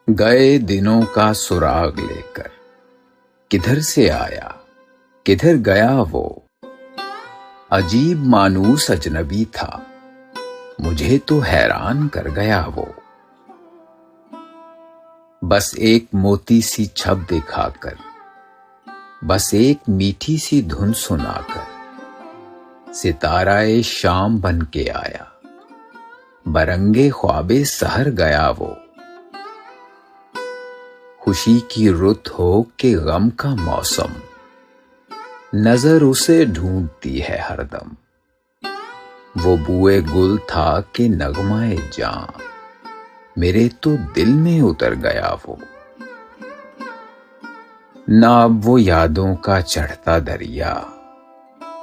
गए दिनों का सुराग लेकर किधर से आया, किधर गया वो। अजीब मानूस अजनबी था, मुझे तो हैरान कर गया वो। बस एक मोती सी छब दिखाकर, बस एक मीठी सी धुन सुनाकर, सिताराए शाम बन के आया, बरंगे ख्वाबे सहर गया वो। खुशी की रुत हो के गम का मौसम, नजर उसे ढूंढती है हरदम। वो बुए गुल था कि नगमाए जां, मेरे तो दिल में उतर गया वो। ना अब वो यादों का चढ़ता दरिया,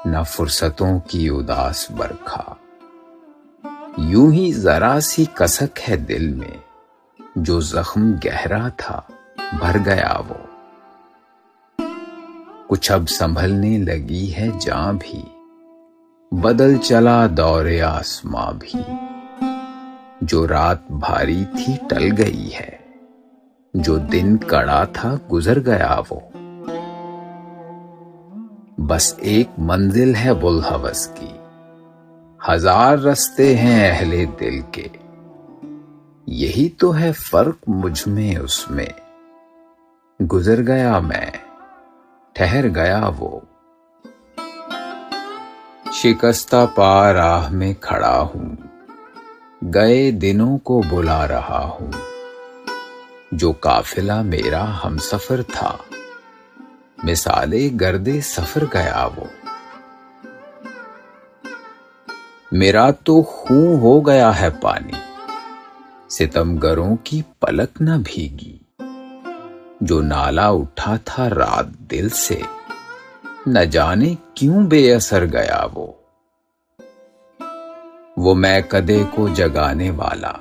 ना फुर्सतों की उदास बरखा। यूं ही जरा सी कसक है दिल में, जो जख्म गहरा था भर गया वो। कुछ अब संभलने लगी है जां भी, बदल चला दौरे आसमां भी। जो रात भारी थी टल गई है, जो दिन कड़ा था गुजर गया वो। बस एक मंजिल है बुलहवस की, हजार रास्ते हैं अहले दिल के। यही तो है फर्क मुझ में उसमें, गुजर गया मैं, ठहर गया वो। शिकस्ता पा राह में खड़ा हूं, गए दिनों को बुला रहा हूं। जो काफिला मेरा हमसफर था, मिसाले गर्दे सफर गया वो। मेरा तो खून हो गया है पानी, सितमगरों की पलक न भीगी। जो नाला उठा था रात दिल से, न जाने क्यों बेअसर गया वो। वो मैं कदे को जगाने वाला,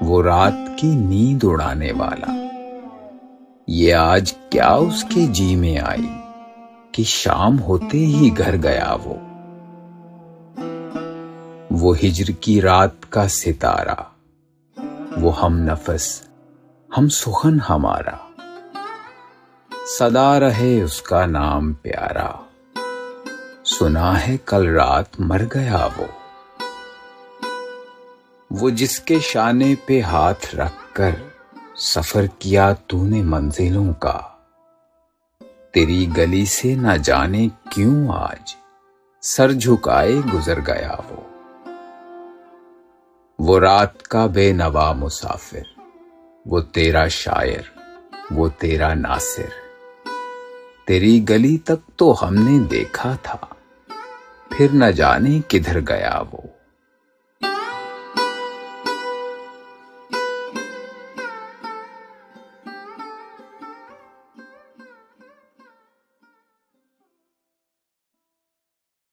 वो रात की नींद उड़ाने वाला। ये आज क्या उसके जी में आई कि शाम होते ही घर गया वो। वो हिज्र की रात का सितारा, वो हम नफस हम सुखन हमारा। सदा रहे उसका नाम प्यारा, सुना है कल रात मर गया वो। वो जिसके शाने पे हाथ रखकर सफर किया तूने मंजिलों का, तेरी गली से न जाने क्यों आज सर झुकाए गुजर गया वो। वो रात का बेनवा मुसाफिर, वो तेरा शायर, वो तेरा नासिर। तेरी गली तक तो हमने देखा था, फिर न जाने किधर गया वो।